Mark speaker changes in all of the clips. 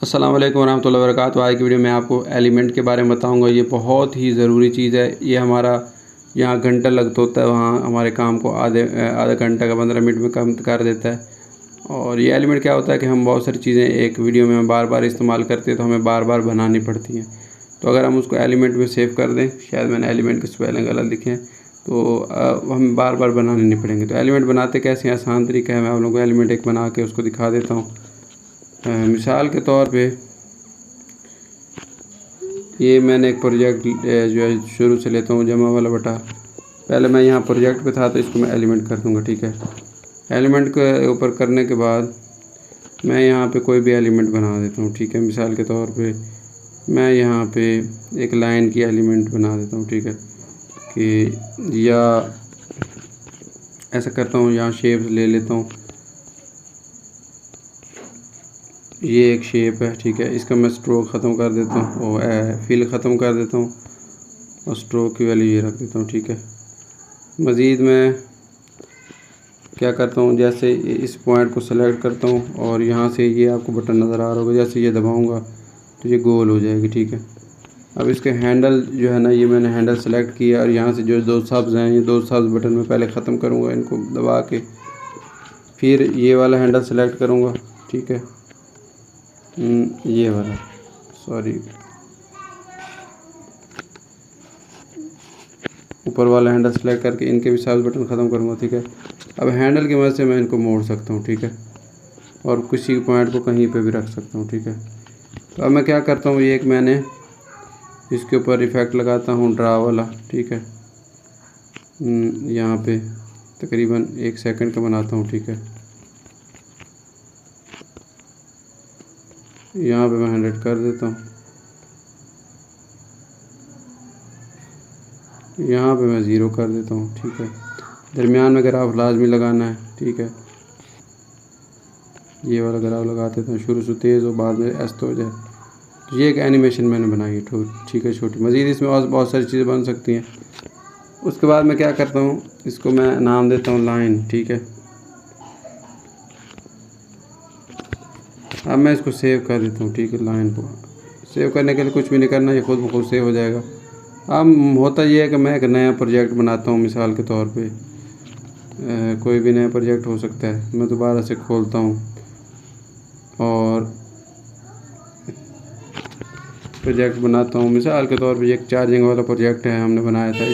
Speaker 1: अस्सलाम वालेकुम वरहमतुल्लाहि वबरकातुहू। आज की वीडियो में आपको एलिमेंट के बारे में बताऊंगा। ये बहुत ही ज़रूरी चीज़ है। ये हमारा यहाँ घंटा लगता होता है, वहाँ हमारे काम को आधा घंटा का 15 मिनट में कम कर देता है। और ये एलिमेंट क्या होता है कि हम बहुत सारी चीज़ें एक वीडियो में बार बार इस्तेमाल करते हैं तो हमें बार बार बनानी पड़ती हैं। तो अगर हम उसको एलिमेंट में सेव कर दें, शायद मैंने एलिमेंट के स्पेलिंग गलत लिखे हैं, तो हम बार बार बनाने नहीं पड़ेंगे। तो एलिमेंट बनाते कैसे, आसान तरीका है। मैं आप लोगों को एलिमेंट एक बना के उसको दिखा देता हूँ। मिसाल के तौर पे ये मैंने एक प्रोजेक्ट जो है शुरू से लेता हूँ, जमा वाला बटा। पहले मैं यहाँ प्रोजेक्ट पे था तो इसको मैं एलिमेंट कर दूँगा, ठीक है। एलिमेंट के ऊपर करने के बाद मैं यहाँ पे कोई भी एलिमेंट बना देता हूँ, ठीक है। मिसाल के तौर पे मैं यहाँ पे एक लाइन की एलिमेंट बना देता हूँ, ठीक है। कि या ऐसा करता हूँ, यहाँ शेप ले लेता हूँ। ये एक शेप है, ठीक है। इसका मैं स्ट्रोक ख़त्म कर देता हूँ और फिल ख़त्म कर देता हूँ और स्ट्रोक की वैल्यू ये रख देता हूँ, ठीक है। मज़ीद मैं क्या करता हूँ, जैसे इस पॉइंट को सेलेक्ट करता हूँ और यहाँ से ये आपको बटन नज़र आ रहा होगा, जैसे ये दबाऊँगा तो ये गोल हो जाएगी, ठीक है। अब इसके हैंडल जो है ना, ये मैंने हैंडल सेलेक्ट किया और यहाँ से जो दो सब्ज़ हैं, ये दो सब्ज़ बटन में पहले ख़त्म करूँगा, इनको दबा के। फिर ये वाला हैंडल सेलेक्ट करूँगा, ठीक है। ये वाला, सॉरी, ऊपर वाला हैंडल सेलेक्ट करके इनके भी सारे बटन ख़त्म करूँगा, ठीक है। अब हैंडल की मदद से मैं इनको मोड़ सकता हूँ, ठीक है। और किसी पॉइंट को कहीं पे भी रख सकता हूँ, ठीक है। तो अब मैं क्या करता हूँ, ये एक मैंने इसके ऊपर इफ़ेक्ट लगाता हूँ, ड्रा वाला, ठीक है। यहाँ पे तकरीबन 1 सेकंड का बनाता हूँ, ठीक है। यहाँ पे मैं 100 कर देता हूँ। यहाँ पे मैं 0 कर देता हूँ, ठीक है। दरमियान में ग्राफ लाजमी लगाना है, ठीक है। ये वाला ग्राफ लगा देता हूँ, शुरू से तेज़ हो, बाद में ऐसा हो जाए। ये एक एनिमेशन मैंने बनाई है, ठीक है, छोटी। मज़ीद इसमें और बहुत सारी चीज़ें बन सकती हैं। उसके बाद मैं क्या करता हूँ, इसको मैं नाम देता हूँ लाइन, ठीक है। अब मैं इसको सेव कर देता हूँ, ठीक है। लाइन को सेव करने के लिए कुछ भी नहीं करना, ये खुद ब खुद सेव हो जाएगा। अब होता ये है कि मैं एक नया प्रोजेक्ट बनाता हूँ। मिसाल के तौर पे कोई भी नया प्रोजेक्ट हो सकता है। मैं दोबारा से खोलता हूँ और प्रोजेक्ट बनाता हूँ। मिसाल के तौर पे एक चार्जिंग वाला प्रोजेक्ट है, हमने बनाया था।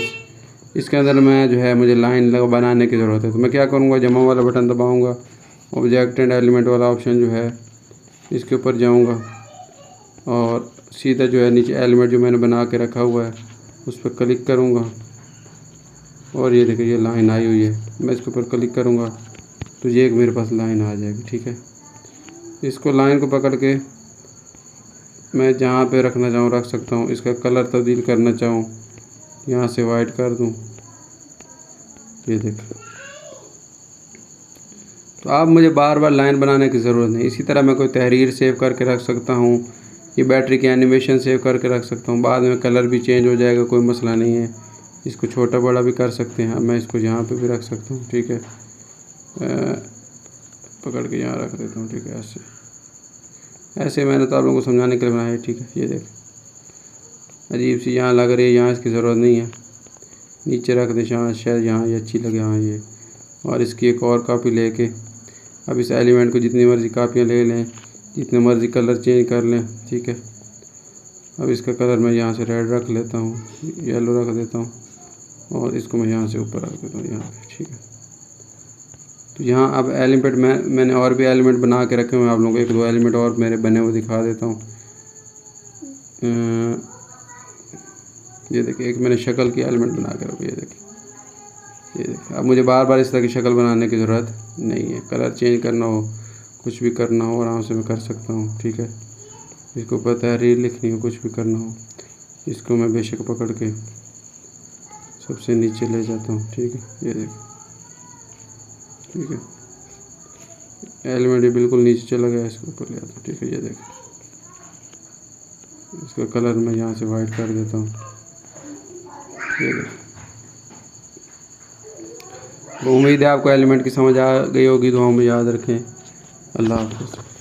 Speaker 1: इसके अंदर मैं जो है, मुझे लाइन बनाने की ज़रूरत है। तो मैं क्या करूँगा, जमा वाला बटन दबाऊँगा, ऑब्जेक्ट एंड एलिमेंट वाला ऑप्शन जो है इसके ऊपर जाऊँगा और सीधा जो है नीचे एलिमेंट जो मैंने बना के रखा हुआ है उस पर क्लिक करूँगा और ये देखिए ये लाइन आई हुई है। मैं इसके ऊपर क्लिक करूँगा तो ये एक मेरे पास लाइन आ जाएगी, ठीक है। इसको लाइन को पकड़ के मैं जहाँ पे रखना चाहूँ रख सकता हूँ। इसका कलर तब्दील करना चाहूँ, यहाँ से वाइट कर दूँ, ये देखिए। तो अब मुझे बार बार लाइन बनाने की ज़रूरत नहीं। इसी तरह मैं कोई तहरीर सेव करके रख सकता हूँ, ये बैटरी की एनिमेशन सेव करके रख सकता हूँ। बाद में कलर भी चेंज हो जाएगा, कोई मसला नहीं है। इसको छोटा बड़ा भी कर सकते हैं। मैं इसको यहाँ पे भी रख सकता हूँ, ठीक है। पकड़ के यहाँ रख देता हूँ, ठीक है। ऐसे मैंने तो आप लोगों को समझाने के लिए बनाया है, ठीक है। ये देख, अजीब सी यहाँ लग रही है, यहाँ इसकी ज़रूरत नहीं है। नीचे रख दे, शायद यहाँ ये अच्छी लगे, हाँ ये। और इसकी एक और कॉपी लेके अब इस एलिमेंट को जितनी मर्ज़ी कापियाँ ले लें, जितने मर्ज़ी कलर चेंज कर लें, ठीक है। अब इसका कलर मैं यहाँ से रेड रख लेता हूँ, येलो रख देता हूँ और इसको मैं यहाँ से ऊपर रख देता हूँ, यहाँ पे, ठीक है। तो यहाँ अब एलिमेंट मैंने और भी एलिमेंट बना के रखे हुए हैं। आप लोगों को 1-2 एलिमेंट और मेरे बने हुए दिखा देता हूँ। ये देखिए, एक मैंने शक्ल की एलिमेंट बना के रखी, ये देखिए, ये देखिए। अब मुझे बार बार इस तरह की शक्ल बनाने की ज़रूरत नहीं है। कलर चेंज करना हो, कुछ भी करना हो, आराम से मैं कर सकता हूँ, ठीक है। इसके ऊपर तहरीर लिखनी हो, कुछ भी करना हो, इसको मैं बेशक पकड़ के सबसे नीचे ले जाता हूँ, ठीक है। ये देखिए, ठीक है। एलिमेंट बिल्कुल नीचे चला गया, इसके ऊपर ले आता हूँ, ठीक है। ये देखिए, इसका कलर मैं यहाँ से वाइट कर देता हूँ, ये देखिए। तो उम्मीद है आपको एलिमेंट की समझ आ गई होगी। दुआओं में याद रखें। अल्लाह हाफ़िज़।